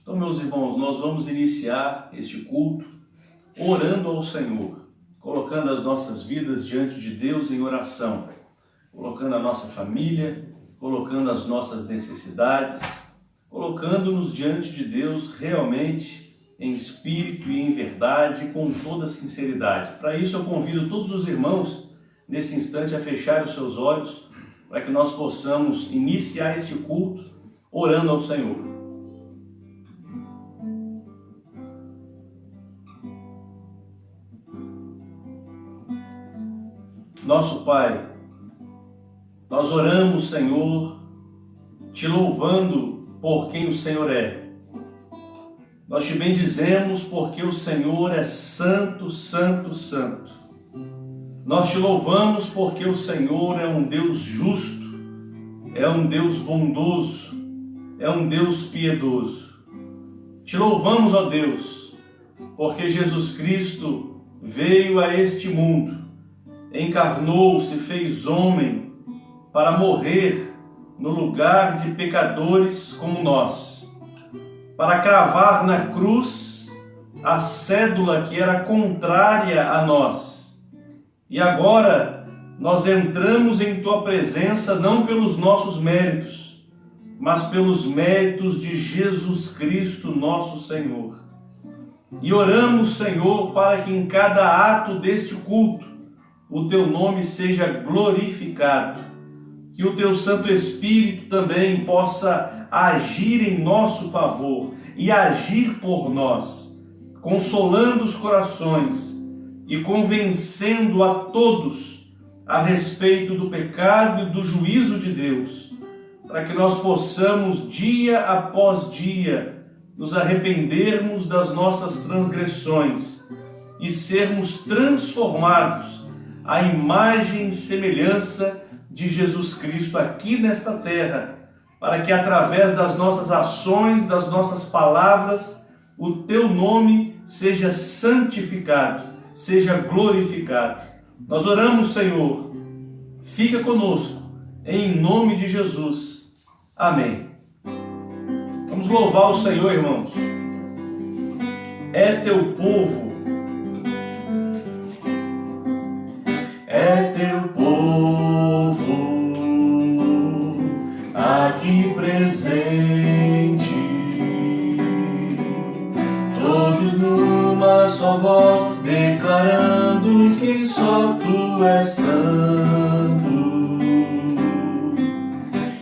Então, meus irmãos, nós vamos iniciar este culto orando ao Senhor, colocando as nossas vidas diante de Deus em oração, colocando a nossa família, colocando as nossas necessidades, colocando-nos diante de Deus realmente em espírito e em verdade, com toda sinceridade. Para isso eu convido todos os irmãos nesse instante a fechar os seus olhos, para que nós possamos iniciar este culto orando ao Senhor. Nosso Pai, nós oramos, Senhor, te louvando por quem o Senhor é. Nós te bendizemos porque o Senhor é santo, santo, santo. Nós te louvamos porque o Senhor é um Deus justo, é um Deus bondoso, é um Deus piedoso. Te louvamos, ó Deus, porque Jesus Cristo veio a este mundo, encarnou-se, fez homem para morrer no lugar de pecadores como nós, para cravar na cruz a cédula que era contrária a nós. E agora nós entramos em tua presença não pelos nossos méritos, mas pelos méritos de Jesus Cristo, nosso Senhor. E oramos, Senhor, para que em cada ato deste culto o teu nome seja glorificado, que o teu Santo Espírito também possa agir em nosso favor e agir por nós, consolando os corações e convencendo a todos a respeito do pecado e do juízo de Deus, para que nós possamos dia após dia nos arrependermos das nossas transgressões e sermos transformados à imagem e semelhança de Jesus Cristo aqui nesta terra, para que através das nossas ações, das nossas palavras, o teu nome seja santificado, seja glorificado. Nós oramos, Senhor, fica conosco, em nome de Jesus. Amém. Vamos louvar o Senhor, irmãos. É teu povo, é teu povo aqui presente, todos numa só voz, declarando que só tu és santo.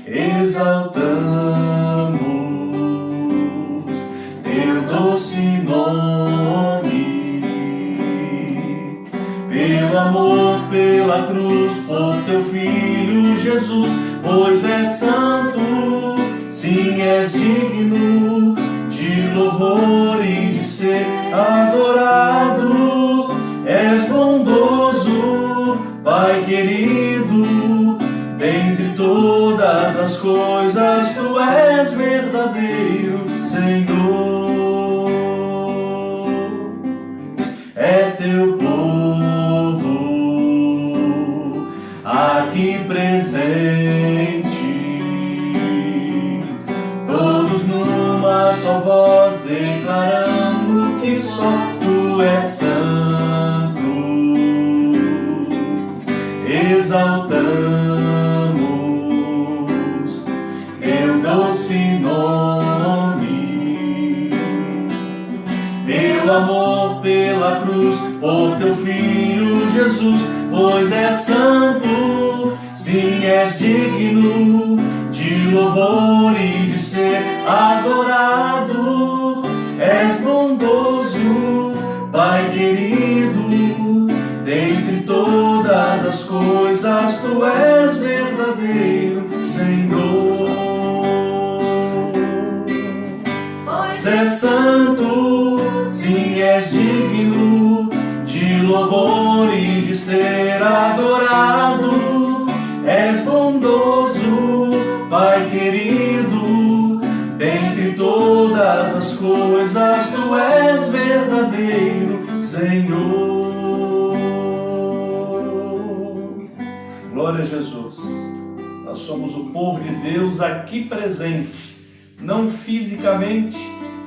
Exaltamos teu doce nome, pelo amor, pela cruz, por teu Filho Jesus, pois és santo, sim, és digno de louvor e de ser adorado. És bondoso, Pai querido, dentre todas as coisas tu és verdadeiro, Senhor. É teu povo aqui presente, todos numa só voz, declarando que só tu és santo. Exaltamos teu doce nome, pelo amor, pela cruz, por teu Filho Jesus, pois és santo, sim, és digno de louvor e de ser adorado. És bondoso, Pai querido, dentre todas as coisas tu és verdadeiro, Senhor. Pois és santo, sim, és digno de louvor e de ser adorado. És bondoso, Pai querido, dentre todas as coisas tu és verdadeiro, Senhor. Glória a Jesus. Nós somos o povo de Deus aqui presente, não fisicamente,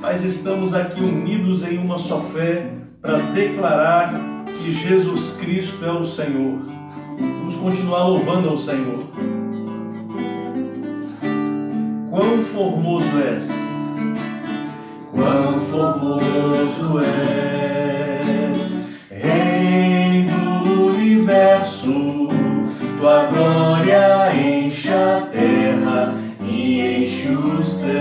mas estamos aqui unidos em uma só fé para declarar que Jesus Cristo é o Senhor. Vamos continuar louvando ao Senhor. Quão formoso és! Quão formoso és, Rei do universo, tua glória enche a terra e enche o céu.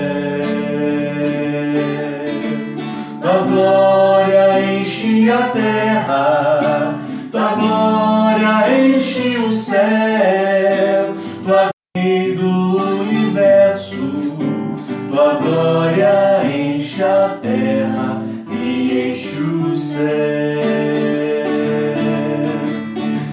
Tua glória enche a terra, tua glória enche o céu. Tua Rei do universo, tua glória enche a terra e enche o céu.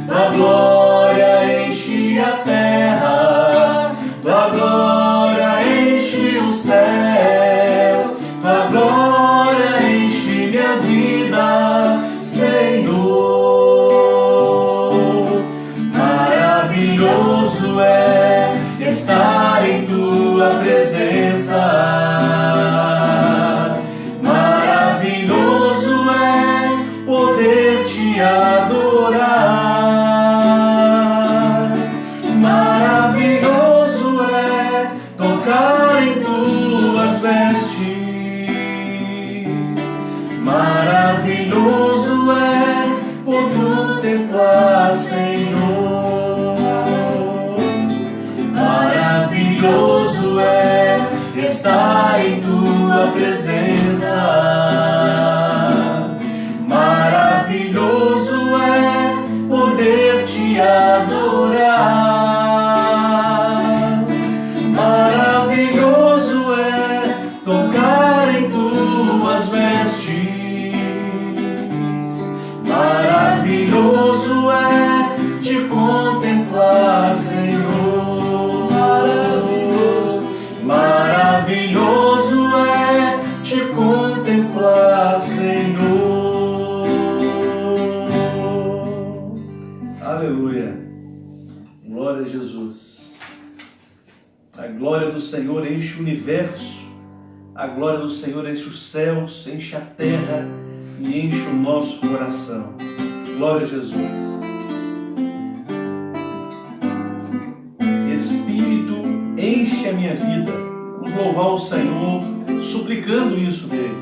Tua glória enche a terra, tua glória enche o céu. Tua glória enche minha vida, Senhor. Maravilhoso é estar em tua presença. Maravilhoso é poder te adorar. Maravilhoso é tocar em tuas vestes. Maravilhoso é por contemplar, Senhor. Maravilhoso é estar em tua presença. Maravilhoso é poder te adorar. Maravilhoso é tocar em tuas vestes. Maravilhoso é te contemplar, Senhor. Maravilhoso é te contemplar, Senhor. Aleluia. Glória a Jesus. A glória do Senhor enche o universo. A glória do Senhor enche os céus, enche a terra e enche o nosso coração. Glória a Jesus. Espírito, enche a minha vida. Vamos louvar o Senhor, suplicando isso dele.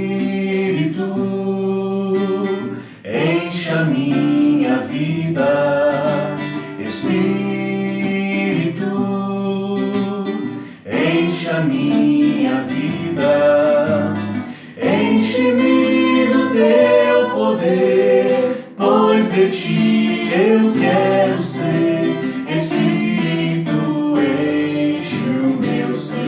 Espírito, enche a minha vida. Espírito, enche a minha vida. Enche-me do teu poder, pois de ti eu quero ser. Espírito, enche o meu ser.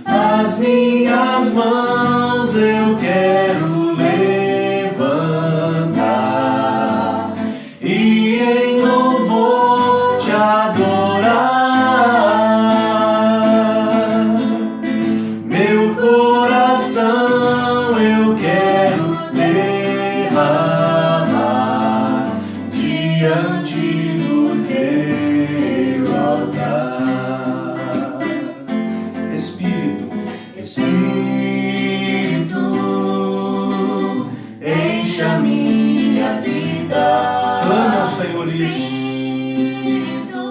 As minhas mãos eu quero levantar e em louvor te adorar. Meu coração eu quero derramar diante do teu altar. Espírito, Espírito, enche a minha vida. clama ao Senhor isso. Espírito,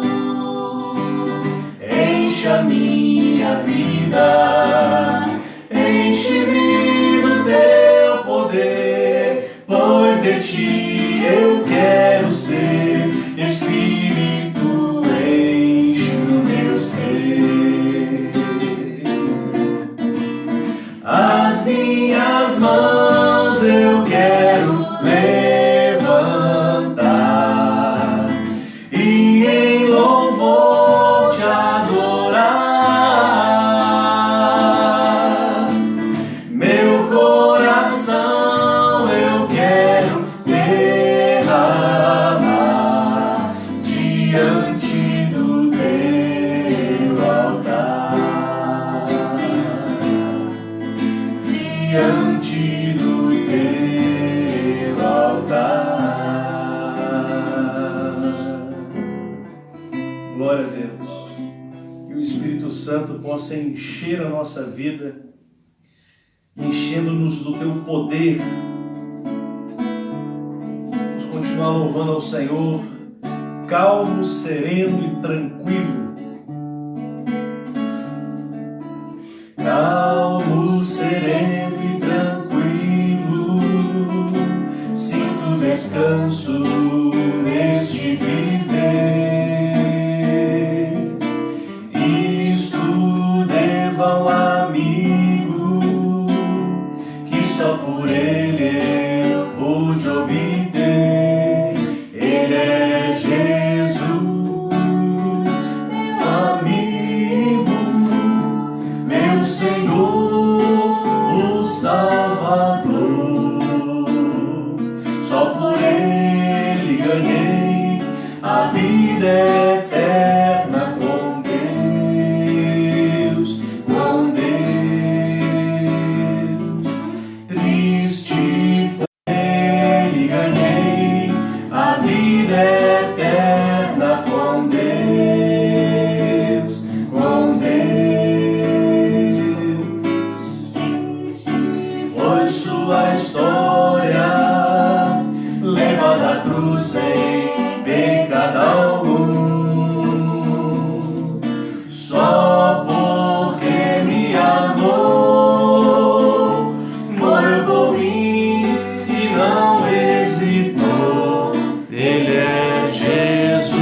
enche a minha vida. Enche-me do teu poder, pois de ti eu quero ser. Espírito, enche o meu ser. As minhas mãos eu quero levantar e em louvor te adorar. Espírito Santo possa encher a nossa vida, enchendo-nos do teu poder. Vamos continuar louvando ao Senhor, calmo, sereno e tranquilo. Calmo, sereno e tranquilo, sinto descanso neste viver. Isto devo ao amigo que só por ele eu pude obter. Ele é Jesus, meu amigo, meu Senhor, o Salvador. Só por ele ganhei a vida eterna com Deus, com Deus. Triste foi ele, ganhei a vida eterna com Deus, com Deus. Foi sua história, levada à cruz sem pecado algum, só porque me amou, morreu por mim e não hesitou. Ele é Jesus,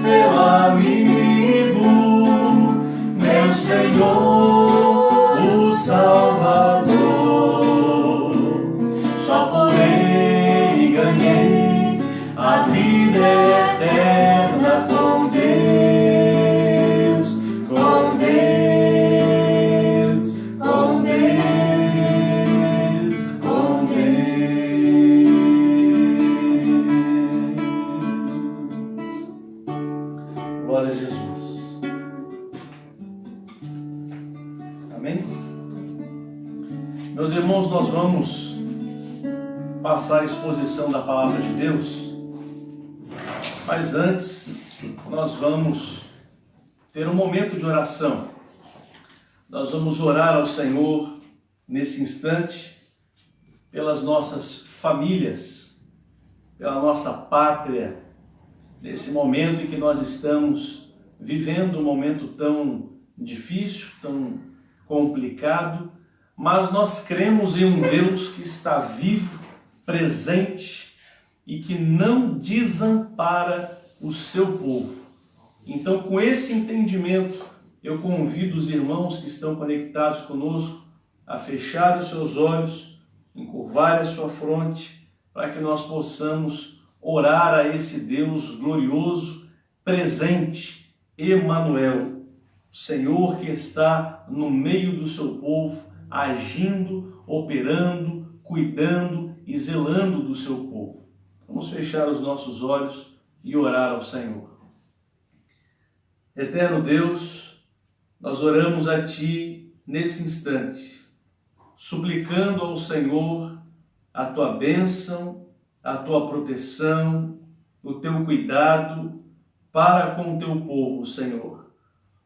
meu amigo, meu Senhor, o Salvador. Só por ele ganhei a vida eterna com Deus, com Deus, com Deus, com Deus. Glória a Jesus. Amém? Meus irmãos, nós vamos passar a exposição da palavra de Deus, mas antes nós vamos ter um momento de oração. Nós vamos orar ao Senhor nesse instante pelas nossas famílias, pela nossa pátria, nesse momento em que nós estamos vivendo um momento tão difícil, tão complicado, mas nós cremos em um Deus que está vivo, presente e que não desampara o seu povo. Então, com esse entendimento, eu convido os irmãos que estão conectados conosco a fechar os seus olhos, encurvar a sua fronte, para que nós possamos orar a esse Deus glorioso, presente, Emanuel, o Senhor que está no meio do seu povo, agindo, operando, cuidando e zelando do seu povo. Vamos fechar os nossos olhos e orar ao Senhor. Eterno Deus, nós oramos a Ti nesse instante, suplicando ao Senhor a Tua bênção, a Tua proteção, o Teu cuidado para com o Teu povo, Senhor.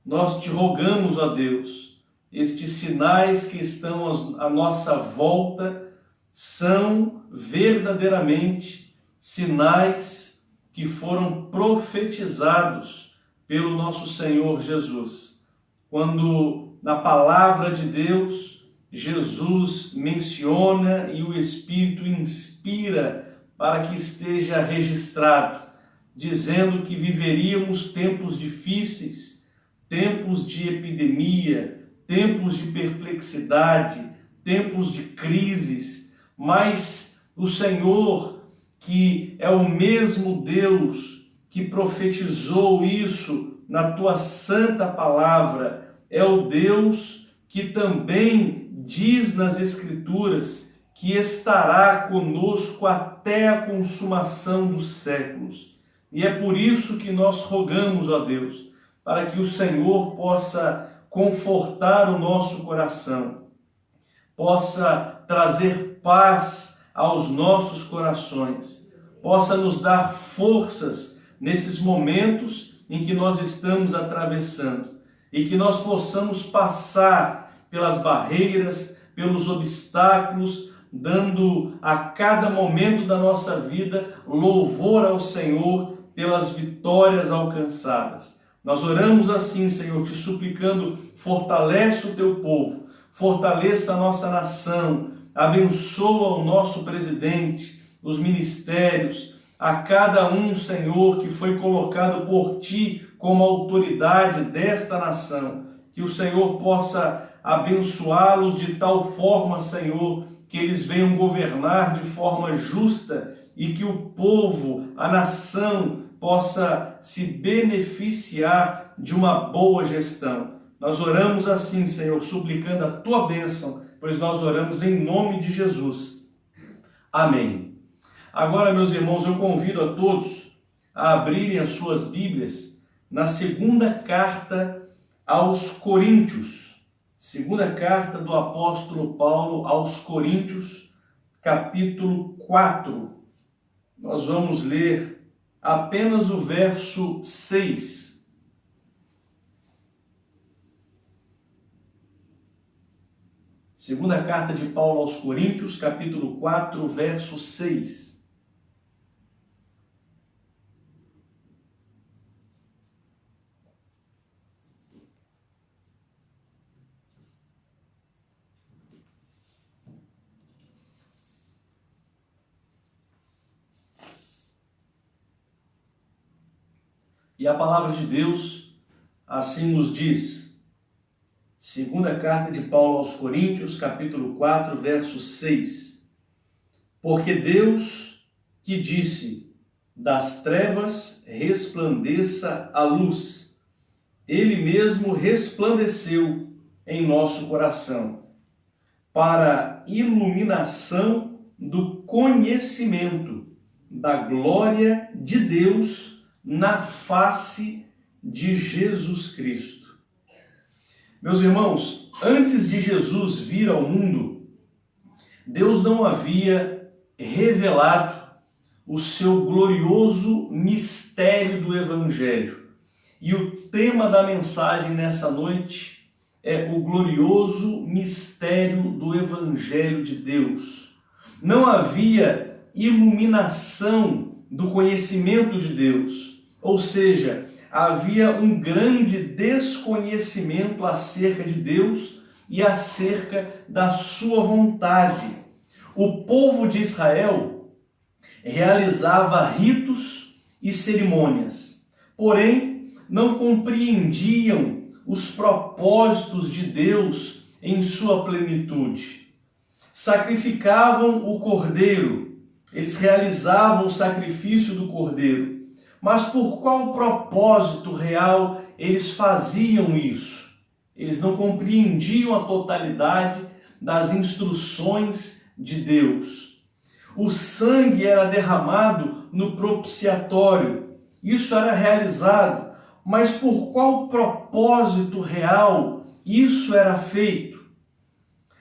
Nós Te rogamos, ó Deus, estes sinais que estão à nossa volta são verdadeiramente sinais que foram profetizados pelo nosso Senhor Jesus. Quando na palavra de Deus, Jesus menciona e o Espírito inspira para que esteja registrado, dizendo que viveríamos tempos difíceis, tempos de epidemia, tempos de perplexidade, tempos de crises, mas o Senhor, que é o mesmo Deus que profetizou isso na Tua santa palavra, é o Deus que também diz nas Escrituras que estará conosco até a consumação dos séculos. E é por isso que nós rogamos a Deus, para que o Senhor possa confortar o nosso coração, possa trazer paz aos nossos corações, possa nos dar forças nesses momentos em que nós estamos atravessando e que nós possamos passar pelas barreiras, pelos obstáculos, dando a cada momento da nossa vida louvor ao Senhor pelas vitórias alcançadas. Nós oramos assim, Senhor, te suplicando, fortalece o teu povo, fortaleça a nossa nação, abençoa o nosso presidente, os ministérios, a cada um, Senhor, que foi colocado por ti como autoridade desta nação, que o Senhor possa abençoá-los de tal forma, Senhor, que eles venham governar de forma justa e que o povo, a nação, possa se beneficiar de uma boa gestão. Nós oramos assim, Senhor, suplicando a tua bênção, pois nós oramos em nome de Jesus. Amém. Agora, meus irmãos, eu convido a todos a abrirem as suas Bíblias na segunda carta aos Coríntios. Segunda carta do apóstolo Paulo aos Coríntios, capítulo 4. Nós vamos ler apenas o verso 6. Segunda carta de Paulo aos Coríntios, capítulo 4, verso 6. E a palavra de Deus assim nos diz. Segunda carta de Paulo aos Coríntios, capítulo 4, verso 6. Porque Deus que disse, das trevas resplandeça a luz, Ele mesmo resplandeceu em nosso coração, para iluminação do conhecimento da glória de Deus na face de Jesus Cristo. Meus irmãos, antes de Jesus vir ao mundo, Deus não havia revelado o seu glorioso mistério do Evangelho. E o tema da mensagem nessa noite é o glorioso mistério do Evangelho de Deus. Não havia iluminação do conhecimento de Deus, ou seja, havia um grande desconhecimento acerca de Deus e acerca da sua vontade. O povo de Israel realizava ritos e cerimônias, porém não compreendiam os propósitos de Deus em sua plenitude. Sacrificavam o cordeiro, eles realizavam o sacrifício do cordeiro, mas por qual propósito real eles faziam isso? Eles não compreendiam a totalidade das instruções de Deus. O sangue era derramado no propiciatório, isso era realizado, mas por qual propósito real isso era feito?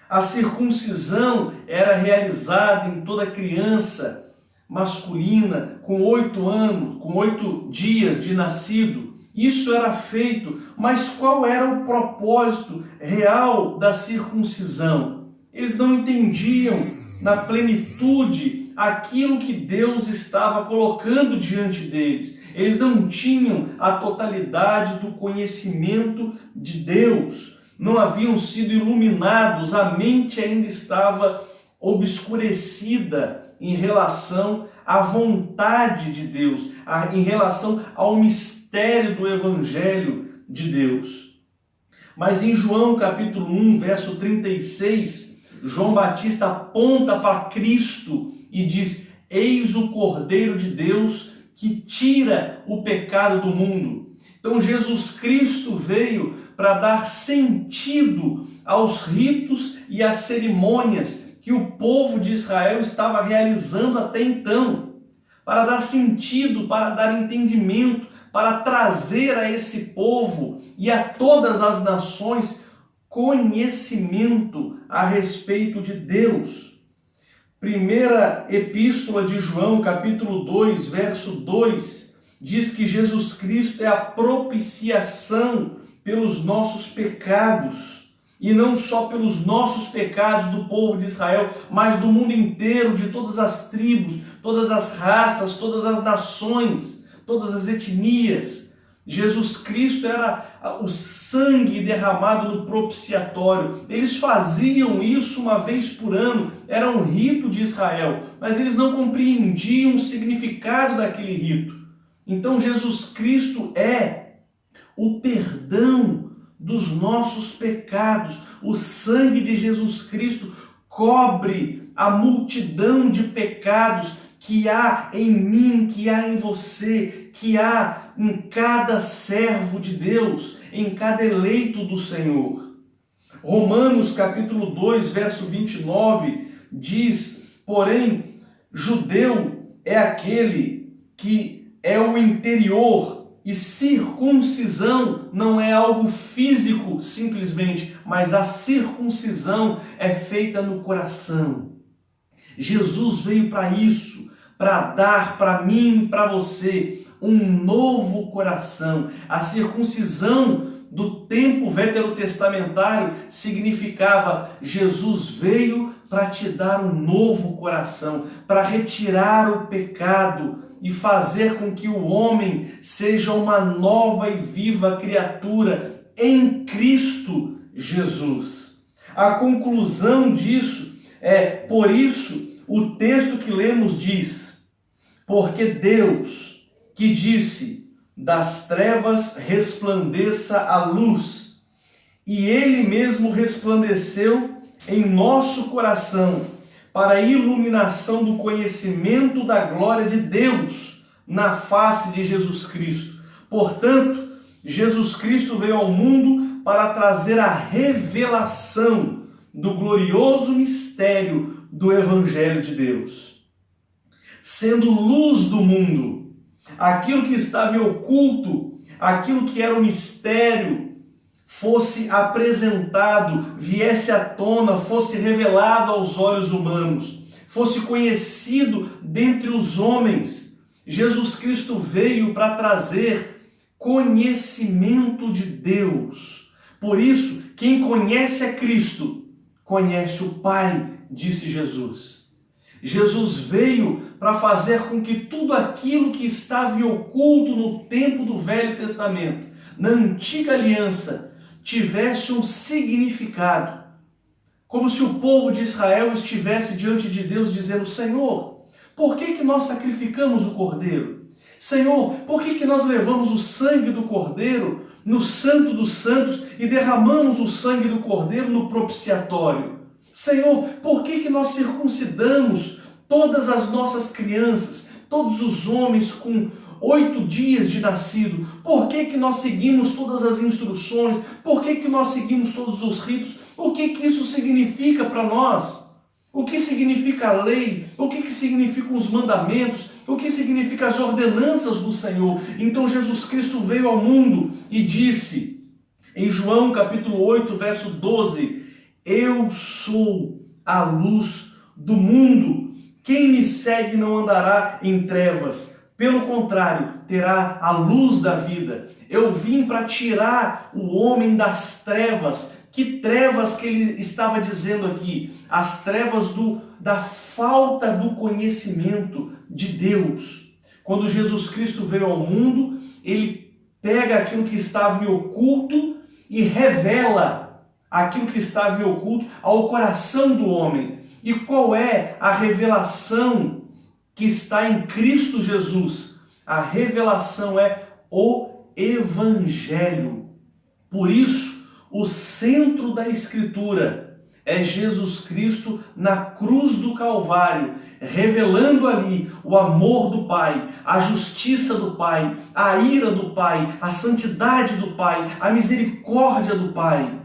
A circuncisão era realizada em toda criança masculina com 8 anos, com 8 dias de nascido. Isso era feito, mas qual era o propósito real da circuncisão? Eles não entendiam na plenitude aquilo que Deus estava colocando diante deles. Eles não tinham a totalidade do conhecimento de Deus. Não haviam sido iluminados, a mente ainda estava obscurecida em relação à vontade de Deus, em relação ao mistério do Evangelho de Deus. Mas em João capítulo 1, verso 36, João Batista aponta para Cristo e diz: eis o Cordeiro de Deus que tira o pecado do mundo. Então Jesus Cristo veio para dar sentido aos ritos e às cerimônias que o povo de Israel estava realizando até então, para dar sentido, para dar entendimento, para trazer a esse povo e a todas as nações conhecimento a respeito de Deus. Primeira Epístola de João, capítulo 2, verso 2, diz que Jesus Cristo é a propiciação pelos nossos pecados, e não só pelos nossos pecados do povo de Israel, mas do mundo inteiro, de todas as tribos, todas as raças, todas as nações, todas as etnias. Jesus Cristo era o sangue derramado no propiciatório. Eles faziam isso uma vez por ano, era um rito de Israel, mas eles não compreendiam o significado daquele rito. Então Jesus Cristo é o perdão dos nossos pecados. O sangue de Jesus Cristo cobre a multidão de pecados que há em mim, que há em você, que há em cada servo de Deus, em cada eleito do Senhor. Romanos capítulo 2, verso 29 diz: porém, judeu é aquele que é o interior, e circuncisão não é algo físico simplesmente, mas a circuncisão é feita no coração. Jesus veio para isso, para dar para mim e para você um novo coração. A circuncisão do tempo veterotestamentário significava: Jesus veio para te dar um novo coração, para retirar o pecado e fazer com que o homem seja uma nova e viva criatura em Cristo Jesus. A conclusão disso é, por isso, o texto que lemos diz: porque Deus, que disse, das trevas resplandeça a luz, e Ele mesmo resplandeceu em nosso coração, para a iluminação do conhecimento da glória de Deus na face de Jesus Cristo. Portanto, Jesus Cristo veio ao mundo para trazer a revelação do glorioso mistério do Evangelho de Deus. Sendo luz do mundo, aquilo que estava oculto, aquilo que era o mistério, fosse apresentado, viesse à tona, fosse revelado aos olhos humanos, fosse conhecido dentre os homens. Jesus Cristo veio para trazer conhecimento de Deus. Por isso, quem conhece a Cristo, conhece o Pai, disse Jesus. Jesus veio para fazer com que tudo aquilo que estava oculto no tempo do Velho Testamento, na Antiga Aliança, tivesse um significado, como se o povo de Israel estivesse diante de Deus dizendo: Senhor, por que nós sacrificamos o cordeiro? Senhor, por que nós levamos o sangue do cordeiro no Santo dos Santos e derramamos o sangue do cordeiro no propiciatório? Senhor, por que nós circuncidamos todas as nossas crianças, todos os homens com 8 dias de nascido? Por que nós seguimos todas as instruções? Por que nós seguimos todos os ritos? O que isso significa para nós? O que significa a lei? O que significam os mandamentos? O que significam as ordenanças do Senhor? Então Jesus Cristo veio ao mundo e disse, em João capítulo 8, verso 12, eu sou a luz do mundo. Quem me segue não andará em trevas, pelo contrário, terá a luz da vida. Eu vim para tirar o homem das trevas. Que trevas que ele estava dizendo aqui? As trevas da falta do conhecimento de Deus. Quando Jesus Cristo veio ao mundo, ele pega aquilo que estava em oculto e revela aquilo que estava em oculto ao coração do homem. E qual é a revelação que está em Cristo Jesus? A revelação é o Evangelho. Por isso, o centro da Escritura é Jesus Cristo na cruz do Calvário, revelando ali o amor do Pai, a justiça do Pai, a ira do Pai, a santidade do Pai, a misericórdia do Pai,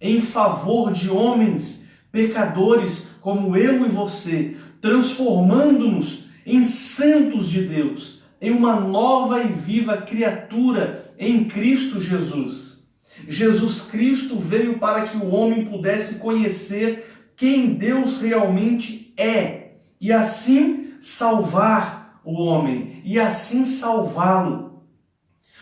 em favor de homens pecadores como eu e você, transformando-nos em santos de Deus, em uma nova e viva criatura em Cristo Jesus. Jesus Cristo veio para que o homem pudesse conhecer quem Deus realmente é e assim salvar o homem e assim salvá-lo.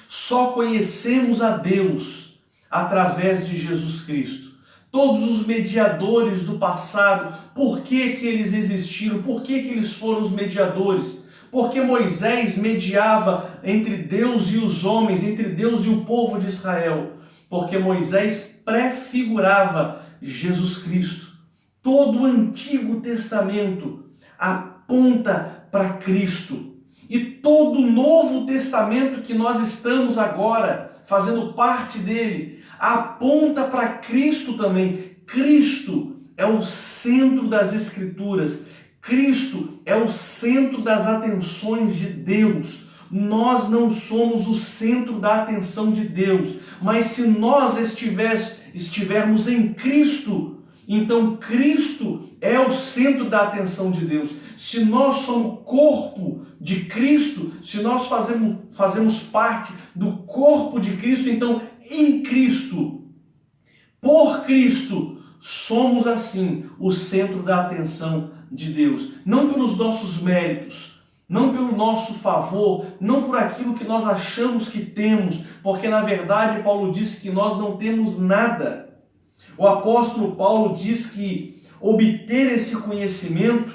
Só conhecemos a Deus através de Jesus Cristo. Todos os mediadores do passado, por que que eles existiram? Por que que eles foram os mediadores? Porque Moisés mediava entre Deus e os homens, entre Deus e o povo de Israel. Porque Moisés prefigurava Jesus Cristo. Todo o Antigo Testamento aponta para Cristo. E todo o Novo Testamento que nós estamos agora fazendo parte dele, aponta para Cristo também. Cristo é o centro das Escrituras. Cristo é o centro das atenções de Deus. Nós não somos o centro da atenção de Deus, mas se nós estivermos em Cristo, então Cristo é o centro da atenção de Deus. Se nós somos corpo de Cristo, se nós fazemos parte do corpo de Cristo, então em Cristo, por Cristo, somos assim o centro da atenção de Deus. Não pelos nossos méritos, não pelo nosso favor, não por aquilo que nós achamos que temos, porque na verdade Paulo disse que nós não temos nada. O apóstolo Paulo diz que obter esse conhecimento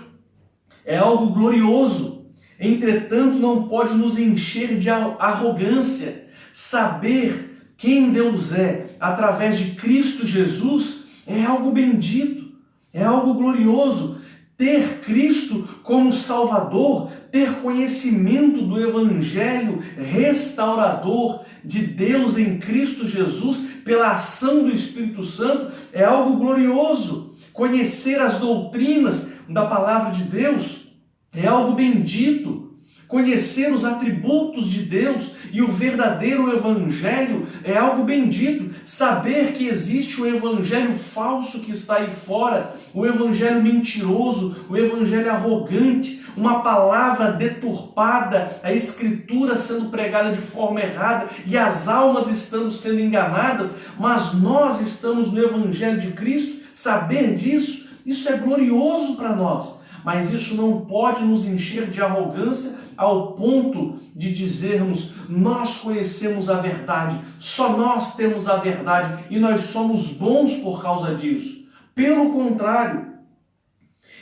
é algo glorioso, entretanto não pode nos encher de arrogância. Saber quem Deus é através de Cristo Jesus é algo bendito, é algo glorioso. Ter Cristo como Salvador, ter conhecimento do Evangelho restaurador de Deus em Cristo Jesus, pela ação do Espírito Santo, é algo glorioso. Conhecer as doutrinas da palavra de Deus é algo bendito. Conhecer os atributos de Deus e o verdadeiro Evangelho é algo bendito. Saber que existe o Evangelho falso que está aí fora, o Evangelho mentiroso, o Evangelho arrogante, uma palavra deturpada, a Escritura sendo pregada de forma errada e as almas estando sendo enganadas, mas nós estamos no Evangelho de Cristo. Saber disso, isso é glorioso para nós, mas isso não pode nos encher de arrogância ao ponto de dizermos: nós conhecemos a verdade, só nós temos a verdade e nós somos bons por causa disso. Pelo contrário,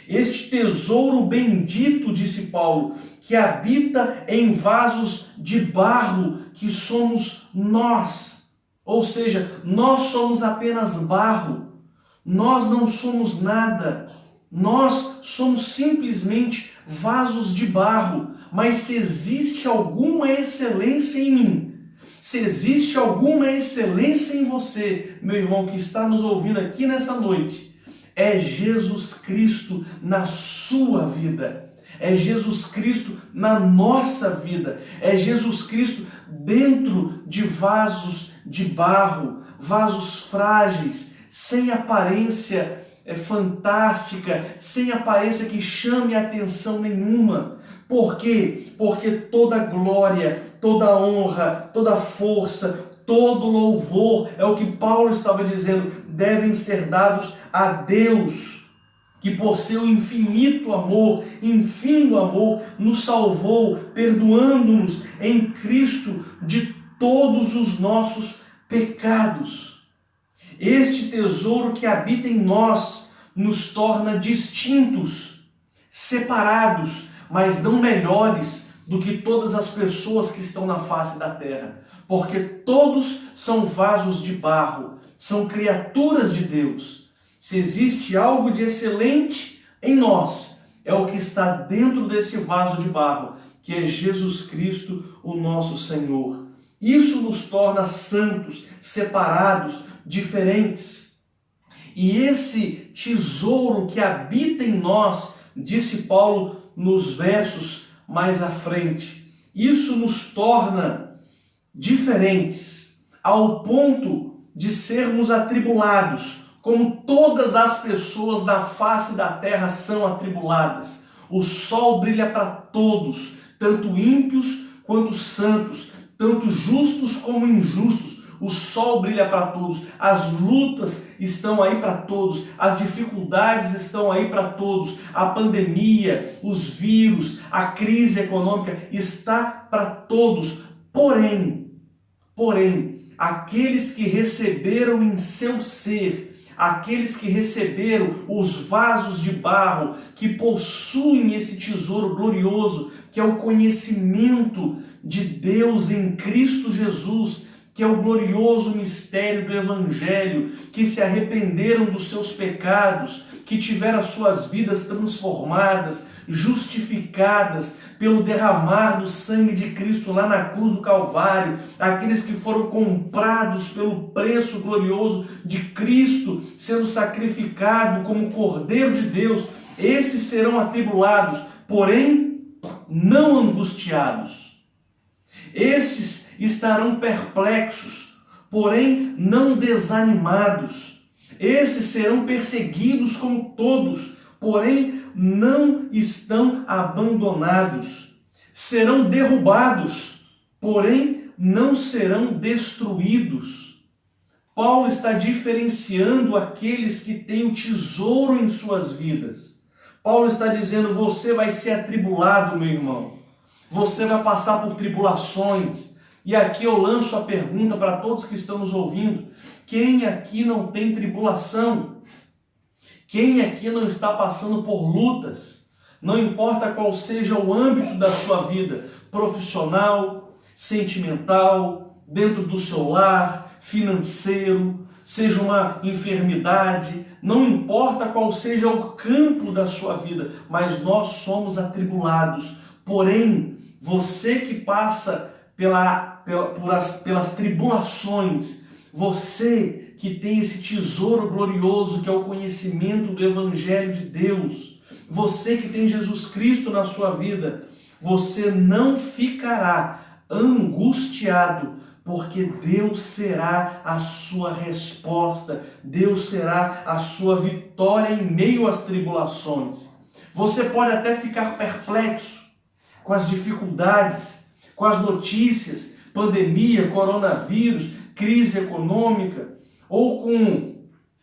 este tesouro bendito, disse Paulo, que habita em vasos de barro, que somos nós. Ou seja, nós somos apenas barro, nós não somos nada, nós somos simplesmente vasos de barro. Mas se existe alguma excelência em mim, se existe alguma excelência em você, meu irmão que está nos ouvindo aqui nessa noite, é Jesus Cristo na sua vida, é Jesus Cristo na nossa vida, é Jesus Cristo dentro de vasos de barro, vasos frágeis, sem aparência fantástica, sem aparência que chame atenção nenhuma. Por quê? Porque toda glória, toda honra, toda força, todo louvor, é o que Paulo estava dizendo, devem ser dados a Deus, que por seu infinito amor, infindo amor, nos salvou, perdoando-nos em Cristo de todos os nossos pecados. Este tesouro que habita em nós nos torna distintos, separados, mas não melhores do que todas as pessoas que estão na face da terra, porque todos são vasos de barro, são criaturas de Deus. Se existe algo de excelente em nós, é o que está dentro desse vaso de barro, que é Jesus Cristo, o nosso Senhor. Isso nos torna santos, separados, diferentes. E esse tesouro que habita em nós, disse Paulo nos versos mais à frente, isso nos torna diferentes, ao ponto de sermos atribulados, como todas as pessoas da face da terra são atribuladas. O sol brilha para todos, tanto ímpios quanto santos, tanto justos como injustos. o sol brilha para todos, as lutas estão aí para todos, as dificuldades estão aí para todos, a pandemia, os vírus, a crise econômica está para todos. Porém, aqueles que receberam em seu ser, aqueles que receberam os vasos de barro, que possuem esse tesouro glorioso, que é o conhecimento de Deus em Cristo Jesus, que é o glorioso mistério do Evangelho, que se arrependeram dos seus pecados, que tiveram as suas vidas transformadas, justificadas pelo derramar do sangue de Cristo lá na cruz do Calvário, aqueles que foram comprados pelo preço glorioso de Cristo, sendo sacrificado como Cordeiro de Deus, esses serão atribulados, porém não angustiados. Estes estarão perplexos, porém não desanimados. Esses serão perseguidos como todos, porém não estão abandonados. Serão derrubados, porém não serão destruídos. Paulo está diferenciando aqueles que têm o tesouro em suas vidas. Paulo está dizendo: você vai ser atribulado, meu irmão. Você vai passar por tribulações. E aqui eu lanço a pergunta para todos que estão nos ouvindo: quem aqui não tem tribulação? Quem aqui não está passando por lutas? Não importa qual seja o âmbito da sua vida, profissional, sentimental, dentro do seu lar, financeiro, seja uma enfermidade, não importa qual seja o campo da sua vida, mas nós somos atribulados. Porém, você que passa pelas tribulações, você que tem esse tesouro glorioso que é o conhecimento do Evangelho de Deus, você que tem Jesus Cristo na sua vida, você não ficará angustiado, porque Deus será a sua resposta, Deus será a sua vitória em meio às tribulações. Você pode até ficar perplexo com as dificuldades, com as notícias, pandemia, coronavírus, crise econômica, ou com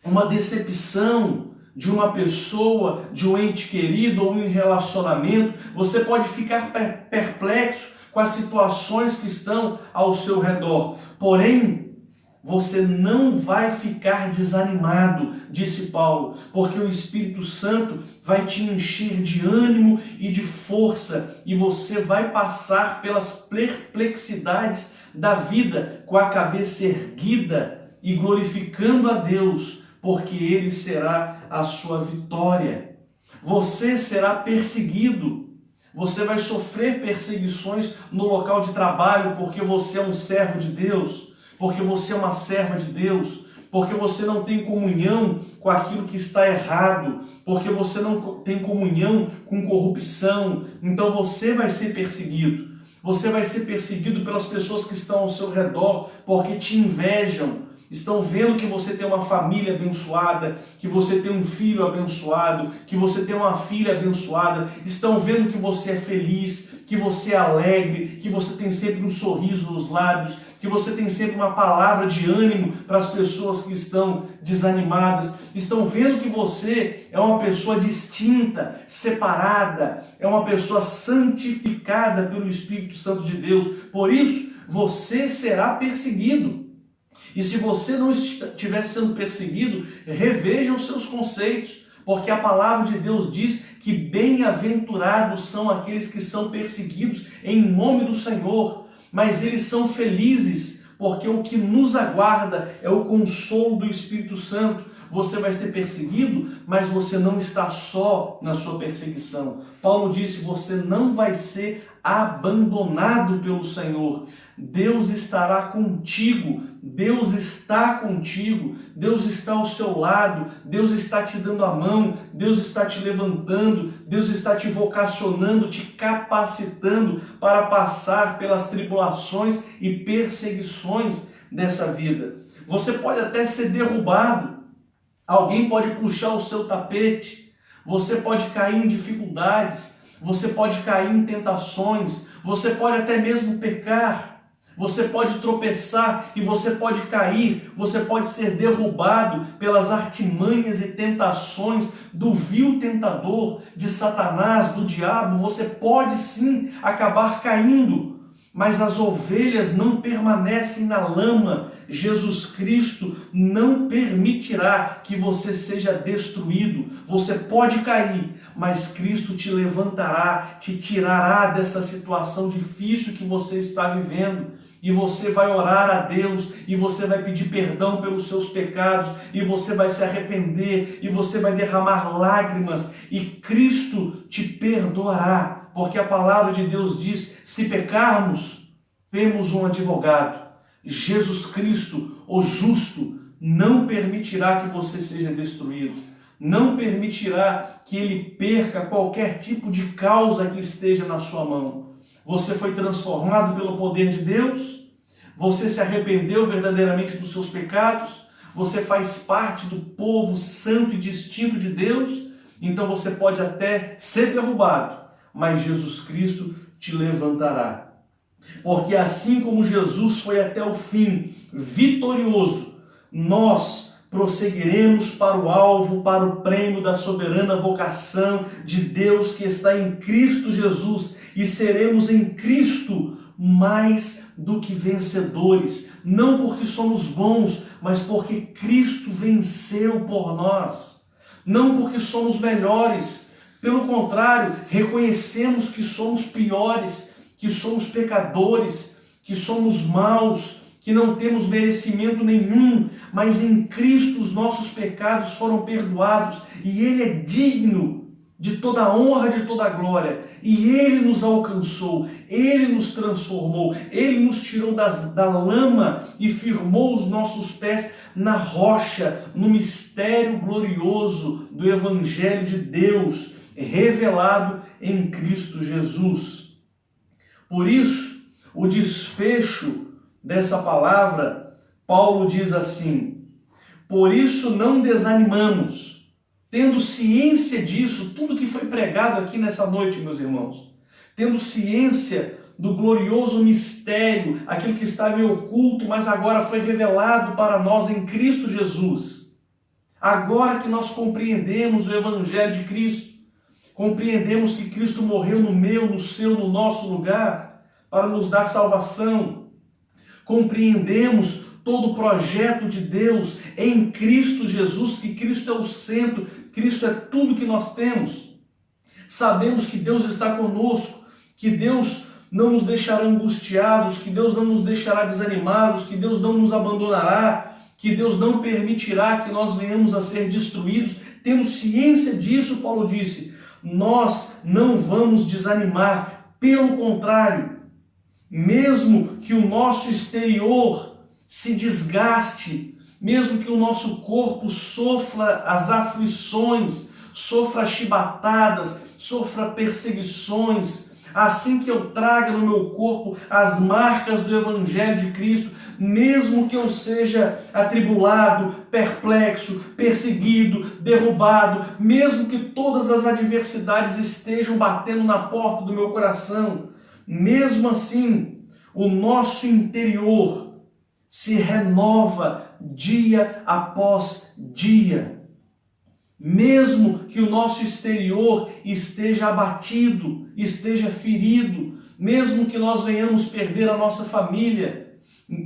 uma decepção de uma pessoa, de um ente querido ou um relacionamento. Você pode ficar perplexo com as situações que estão ao seu redor. Porém, você não vai ficar desanimado, disse Paulo, porque o Espírito Santo vai te encher de ânimo e de força, e você vai passar pelas perplexidades da vida com a cabeça erguida e glorificando a Deus, porque Ele será a sua vitória. Você será perseguido. Você vai sofrer perseguições no local de trabalho porque você é um servo de Deus, porque você é uma serva de Deus, porque você não tem comunhão com aquilo que está errado, porque você não tem comunhão com corrupção. Então você vai ser perseguido. Você vai ser perseguido pelas pessoas que estão ao seu redor, porque te invejam. Estão vendo que você tem uma família abençoada, que você tem um filho abençoado, que você tem uma filha abençoada. Estão vendo que você é feliz, que você é alegre, que você tem sempre um sorriso nos lábios, que você tem sempre uma palavra de ânimo para as pessoas que estão desanimadas. Estão vendo que você é uma pessoa distinta, separada, é uma pessoa santificada pelo Espírito Santo de Deus. Por isso, você será perseguido. E se você não estiver sendo perseguido, reveja os seus conceitos, porque a palavra de Deus diz que bem-aventurados são aqueles que são perseguidos em nome do Senhor, mas eles são felizes, porque o que nos aguarda é o consolo do Espírito Santo. Você vai ser perseguido, mas você não está só na sua perseguição. Paulo disse: você não vai ser abandonado pelo Senhor. Deus estará contigo, Deus está contigo, Deus está ao seu lado, Deus está te dando a mão, Deus está te levantando, Deus está te vocacionando, te capacitando para passar pelas tribulações e perseguições dessa vida. Você pode até ser derrubado, alguém pode puxar o seu tapete, você pode cair em dificuldades, você pode cair em tentações, você pode até mesmo pecar. Você pode tropeçar e você pode cair, você pode ser derrubado pelas artimanhas e tentações do vil tentador, de Satanás, do diabo. Você pode sim acabar caindo, mas as ovelhas não permanecem na lama. Jesus Cristo não permitirá que você seja destruído. Você pode cair, mas Cristo te levantará, te tirará dessa situação difícil que você está vivendo. E você vai orar a Deus, e você vai pedir perdão pelos seus pecados, e você vai se arrepender, e você vai derramar lágrimas, e Cristo te perdoará. Porque a palavra de Deus diz: se pecarmos, temos um advogado. Jesus Cristo, o justo, não permitirá que você seja destruído. Não permitirá que ele perca qualquer tipo de causa que esteja na sua mão. Você foi transformado pelo poder de Deus? Você se arrependeu verdadeiramente dos seus pecados? Você faz parte do povo santo e distinto de Deus? Então você pode até ser derrubado, mas Jesus Cristo te levantará. Porque assim como Jesus foi até o fim, vitorioso, nós prosseguiremos para o alvo, para o prêmio da soberana vocação de Deus que está em Cristo Jesus, e seremos em Cristo mais do que vencedores, não porque somos bons, mas porque Cristo venceu por nós, não porque somos melhores, pelo contrário, reconhecemos que somos piores, que somos pecadores, que somos maus, que não temos merecimento nenhum, mas em Cristo os nossos pecados foram perdoados e Ele é digno de toda a honra, de toda a glória. E Ele nos alcançou, Ele nos transformou, Ele nos tirou da lama e firmou os nossos pés na rocha, no mistério glorioso do Evangelho de Deus, revelado em Cristo Jesus. Por isso, o desfecho dessa palavra, Paulo diz assim: por isso não desanimamos, tendo ciência disso, tudo que foi pregado aqui nessa noite, meus irmãos, tendo ciência do glorioso mistério, aquilo que estava em oculto, mas agora foi revelado para nós em Cristo Jesus. Agora que nós compreendemos o Evangelho de Cristo, compreendemos que Cristo morreu no meu, no seu, no nosso lugar, para nos dar salvação, compreendemos todo o projeto de Deus em Cristo Jesus, que Cristo é o centro, Cristo é tudo que nós temos. Sabemos que Deus está conosco, que Deus não nos deixará angustiados, que Deus não nos deixará desanimados, que Deus não nos abandonará, que Deus não permitirá que nós venhamos a ser destruídos. Temos ciência disso, Paulo disse. Nós não vamos desanimar, pelo contrário, mesmo que o nosso exterior se desgaste, mesmo que o nosso corpo sofra as aflições, sofra chibatadas, sofra perseguições, assim que eu traga no meu corpo as marcas do Evangelho de Cristo, mesmo que eu seja atribulado, perplexo, perseguido, derrubado, mesmo que todas as adversidades estejam batendo na porta do meu coração, mesmo assim, o nosso interior se renova dia após dia. Mesmo que o nosso exterior esteja abatido, esteja ferido, mesmo que nós venhamos perder a nossa família,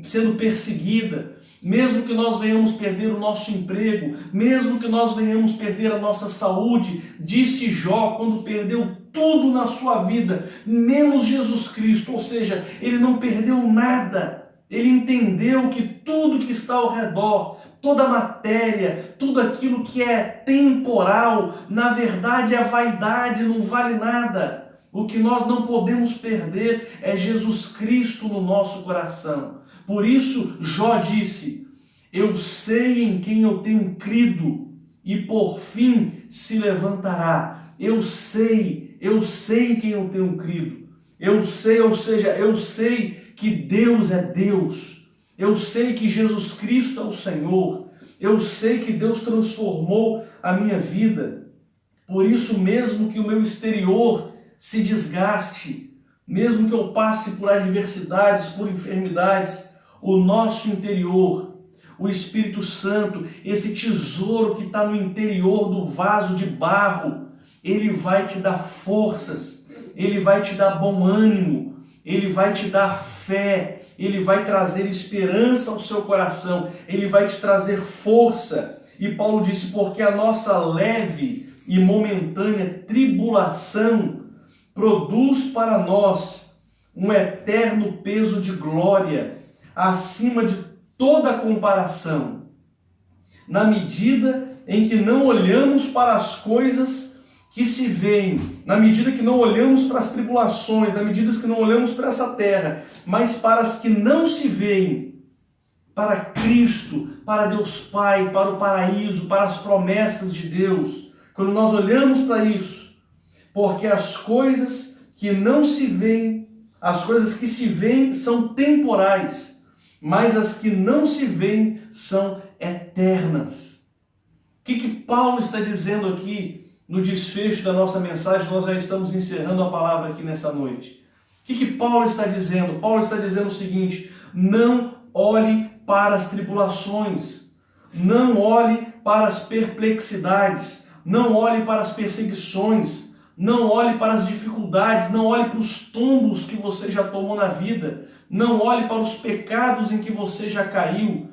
sendo perseguida, mesmo que nós venhamos perder o nosso emprego, mesmo que nós venhamos perder a nossa saúde, disse Jó quando perdeu tudo na sua vida, menos Jesus Cristo, ou seja, ele não perdeu nada. Ele entendeu que tudo que está ao redor, toda a matéria, tudo aquilo que é temporal, na verdade é vaidade, não vale nada. O que nós não podemos perder é Jesus Cristo no nosso coração. Por isso, Jó disse: eu sei em quem eu tenho crido, e por fim se levantará. Eu sei em quem eu tenho crido. Eu sei, ou seja, eu sei que Deus é Deus. Eu sei que Jesus Cristo é o Senhor. Eu sei que Deus transformou a minha vida. Por isso, mesmo que o meu exterior se desgaste, mesmo que eu passe por adversidades, por enfermidades, o nosso interior, o Espírito Santo, esse tesouro que está no interior do vaso de barro, ele vai te dar forças, ele vai te dar bom ânimo, ele vai te dar fé, ele vai trazer esperança ao seu coração, ele vai te trazer força. E Paulo disse, porque a nossa leve e momentânea tribulação produz para nós um eterno peso de glória, acima de toda comparação, na medida em que não olhamos para as coisas que se veem, na medida que não olhamos para as tribulações, na medida que não olhamos para essa terra, mas para as que não se veem, para Cristo, para Deus Pai, para o paraíso, para as promessas de Deus. Quando nós olhamos para isso, porque as coisas que não se veem, as coisas que se veem são temporais, mas as que não se veem são eternas. O que Paulo está dizendo aqui no desfecho da nossa mensagem? Nós já estamos encerrando a palavra aqui nessa noite. O que Paulo está dizendo? Paulo está dizendo o seguinte: não olhe para as tribulações, não olhe para as perplexidades, não olhe para as perseguições, não olhe para as dificuldades, não olhe para os tombos que você já tomou na vida, não olhe para os pecados em que você já caiu,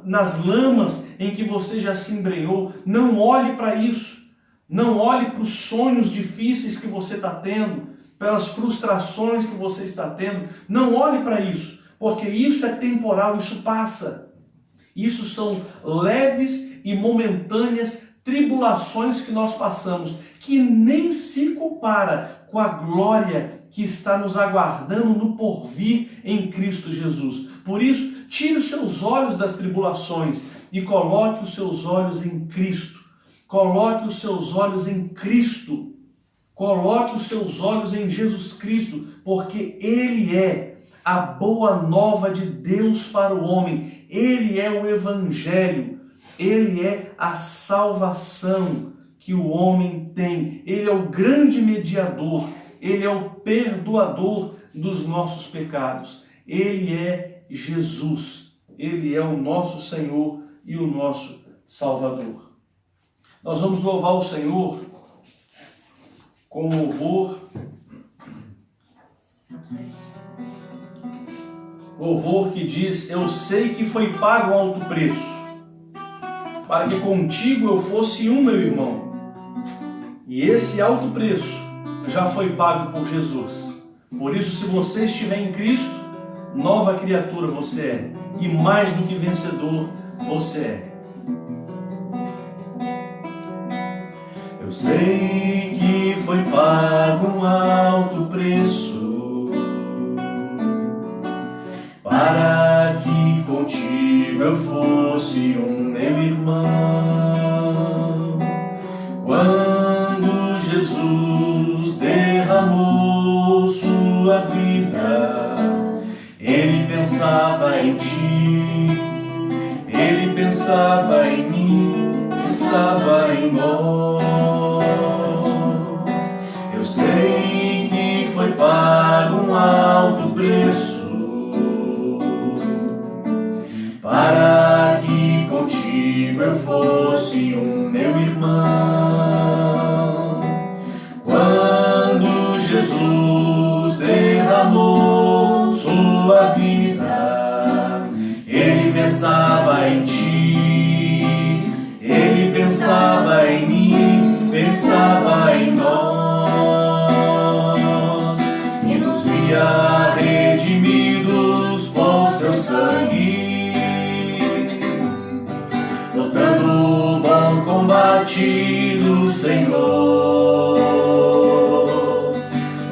nas lamas em que você já se embrenhou. Não olhe para isso, não olhe para os sonhos difíceis que você está tendo, pelas frustrações que você está tendo. Não olhe para isso, porque isso é temporal, isso passa. Isso são leves e momentâneas tribulações que nós passamos, que nem se compara com a glória que está nos aguardando no porvir em Cristo Jesus. Por isso, tire os seus olhos das tribulações e coloque os seus olhos em Cristo. Coloque os seus olhos em Cristo. Coloque os seus olhos em Jesus Cristo, porque Ele é a boa nova de Deus para o homem. Ele é o Evangelho. Ele é a salvação que o homem tem. Ele é o grande mediador. Ele é o perdoador dos nossos pecados. Ele é Jesus. Ele é o nosso Senhor e o nosso Salvador. Nós vamos louvar o Senhor com louvor. Louvor que diz: eu sei que foi pago um alto preço, para que contigo eu fosse um, meu irmão. E esse alto preço já foi pago por Jesus. Por isso, se você estiver em Cristo, nova criatura você é. E mais do que vencedor você é. Eu sei que foi pago um alto preço, para que contigo eu fosse um, meu irmão. Quando Jesus derramou sua vida, Ele pensava em ti, Ele pensava em mim, pensava em nós. Eu sei que foi pago um alto preço, para que contigo eu fosse um, meu irmão. Quando Jesus derramou sua vida, Ele pensava em ti, Ele pensava em mim, pensava em nós, e nos via redimidos por seu sangue, lutando o bom combate do Senhor,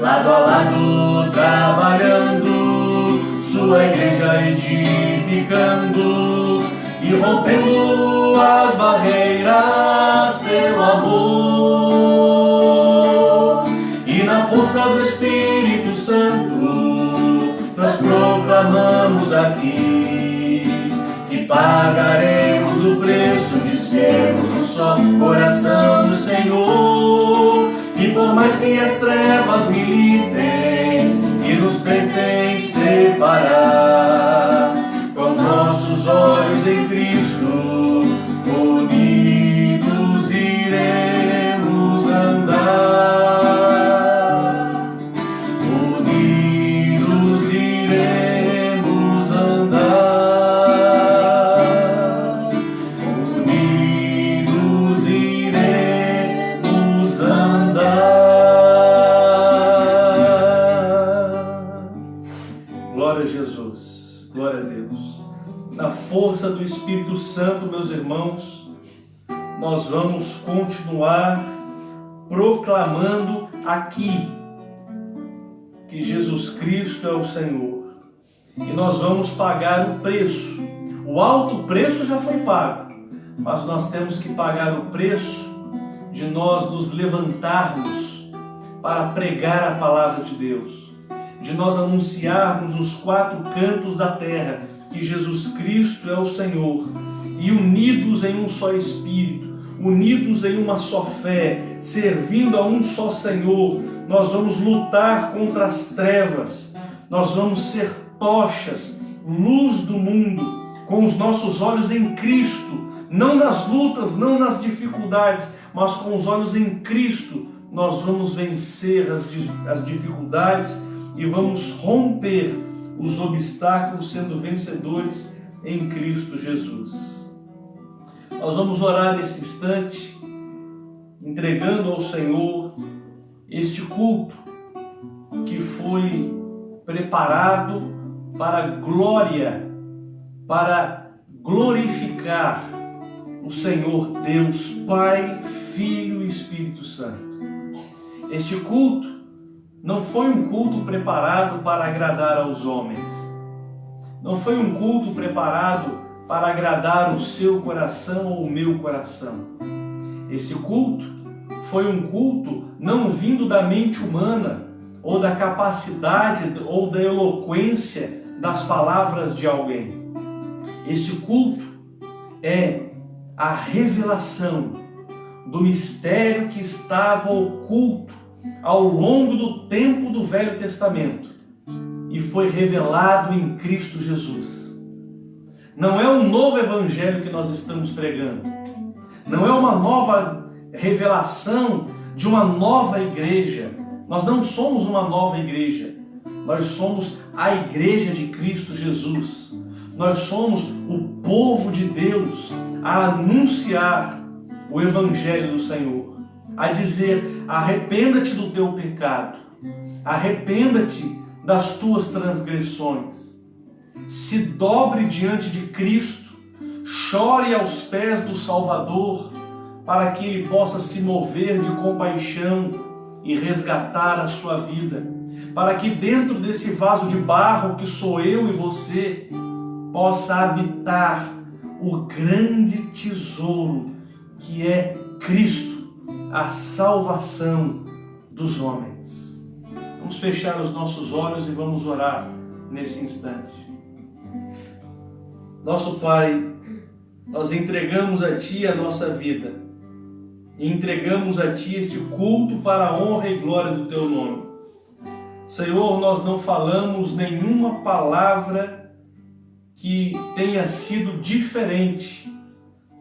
lado a lado trabalhando, sua igreja edificando e rompendo as barreiras pelo amor. E na força do Espírito Santo nós proclamamos aqui que pagaremos o preço de sermos um só coração do Senhor. E por mais que as trevas militem levará. Com os nossos olhos em Cristo, unidos iremos andar. Unidos iremos andar. Unidos iremos andar. Glória a Jesus, glória a Deus. Na força do Espírito Santo, meus irmãos, nós vamos continuar proclamando aqui que Jesus Cristo é o Senhor. E nós vamos pagar o preço. O alto preço já foi pago, mas nós temos que pagar o preço de nós nos levantarmos para pregar a palavra de Deus, de nós anunciarmos nos 4 cantos da terra que Jesus Cristo é o Senhor, e unidos em um só Espírito, unidos em uma só fé, servindo a um só Senhor, nós vamos lutar contra as trevas, nós vamos ser tochas, luz do mundo, com os nossos olhos em Cristo, não nas lutas, não nas dificuldades, mas com os olhos em Cristo, nós vamos vencer as dificuldades e vamos romper os obstáculos sendo vencedores em Cristo Jesus. Nós vamos orar nesse instante, entregando ao Senhor este culto que foi preparado para a glória, para glorificar o Senhor Deus, Pai, Filho e Espírito Santo. Este culto não foi um culto preparado para agradar aos homens. Não foi um culto preparado para agradar o seu coração ou o meu coração. Esse culto foi um culto não vindo da mente humana, ou da capacidade ou da eloquência das palavras de alguém. Esse culto é a revelação do mistério que estava oculto ao longo do tempo do Velho Testamento e foi revelado em Cristo Jesus. Não é um novo evangelho que nós estamos pregando, não é uma nova revelação de uma nova igreja. Nós não somos uma nova igreja, nós somos a igreja de Cristo Jesus. Nós somos o povo de Deus a anunciar o evangelho do Senhor, a dizer: arrependa-te do teu pecado, arrependa-te das tuas transgressões, se dobre diante de Cristo, chore aos pés do Salvador, para que Ele possa se mover de compaixão e resgatar a sua vida, para que dentro desse vaso de barro que sou eu e você, possa habitar o grande tesouro que é Cristo, a salvação dos homens. Vamos fechar os nossos olhos e vamos orar nesse instante. Nosso Pai, nós entregamos a Ti a nossa vida e entregamos a Ti este culto para a honra e glória do Teu nome. Senhor, nós não falamos nenhuma palavra que tenha sido diferente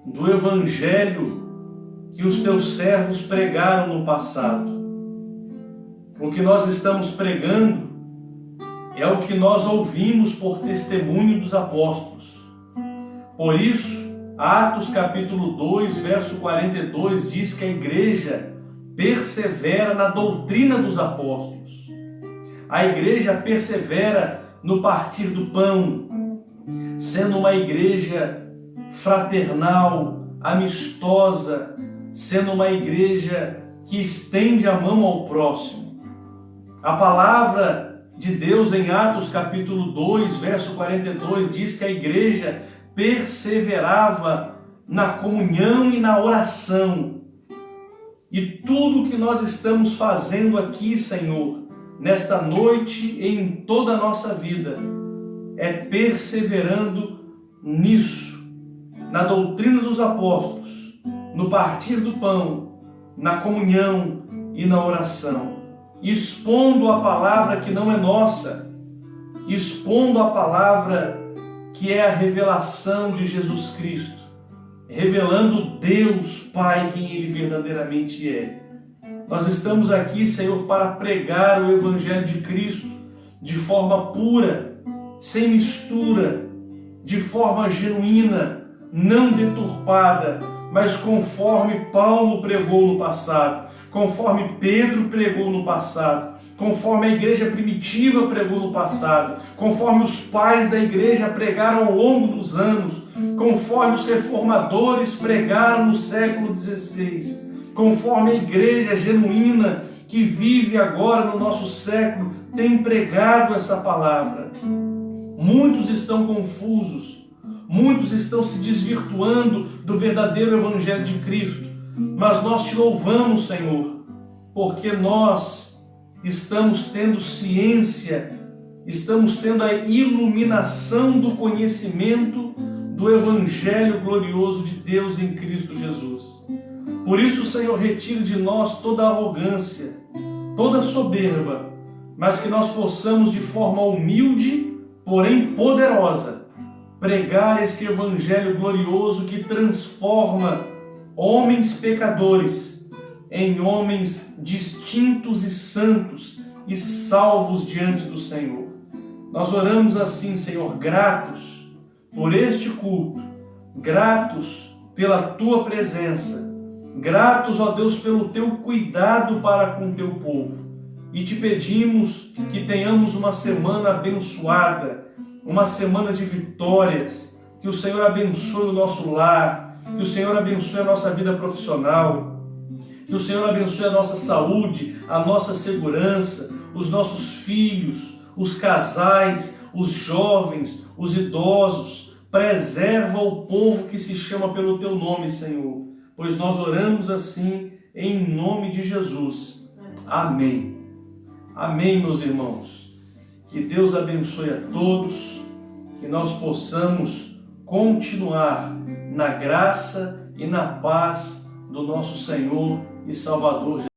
do evangelho que os Teus servos pregaram no passado. O que nós estamos pregando é o que nós ouvimos por testemunho dos apóstolos. Por isso, Atos capítulo 2, verso 42 diz que a igreja persevera na doutrina dos apóstolos. A igreja persevera no partir do pão, sendo uma igreja fraternal, amistosa, sendo uma igreja que estende a mão ao próximo. A palavra de Deus em Atos capítulo 2, verso 42 diz que a igreja perseverava na comunhão e na oração. E tudo que nós estamos fazendo aqui, Senhor, nesta noite e em toda a nossa vida, é perseverando nisso, na doutrina dos apóstolos, no partir do pão, na comunhão e na oração, expondo a palavra que não é nossa, expondo a palavra que é a revelação de Jesus Cristo, revelando Deus Pai quem Ele verdadeiramente é. Nós estamos aqui, Senhor, para pregar o Evangelho de Cristo de forma pura, sem mistura, de forma genuína, não deturpada, mas conforme Paulo pregou no passado, conforme Pedro pregou no passado, conforme a igreja primitiva pregou no passado, conforme os pais da igreja pregaram ao longo dos anos, conforme os reformadores pregaram no século XVI, conforme a igreja genuína que vive agora no nosso século tem pregado essa palavra. Muitos estão confusos, muitos estão se desvirtuando do verdadeiro Evangelho de Cristo, mas nós te louvamos, Senhor, porque nós estamos tendo ciência, estamos tendo a iluminação do conhecimento do Evangelho glorioso de Deus em Cristo Jesus. Por isso, Senhor, retire de nós toda arrogância, toda soberba, mas que nós possamos de forma humilde, porém poderosa, pregar este Evangelho glorioso que transforma homens pecadores em homens distintos e santos e salvos diante do Senhor. Nós oramos assim, Senhor, gratos por este culto, gratos pela Tua presença, gratos, ó Deus, pelo Teu cuidado para com o Teu povo. E te pedimos que tenhamos uma semana abençoada, uma semana de vitórias, que o Senhor abençoe o nosso lar, que o Senhor abençoe a nossa vida profissional, que o Senhor abençoe a nossa saúde, a nossa segurança, os nossos filhos, os casais, os jovens, os idosos. Preserva o povo que se chama pelo Teu nome, Senhor, pois nós oramos assim em nome de Jesus. Amém. Amém, meus irmãos. Que Deus abençoe a todos, que nós possamos continuar na graça e na paz do nosso Senhor e Salvador Jesus.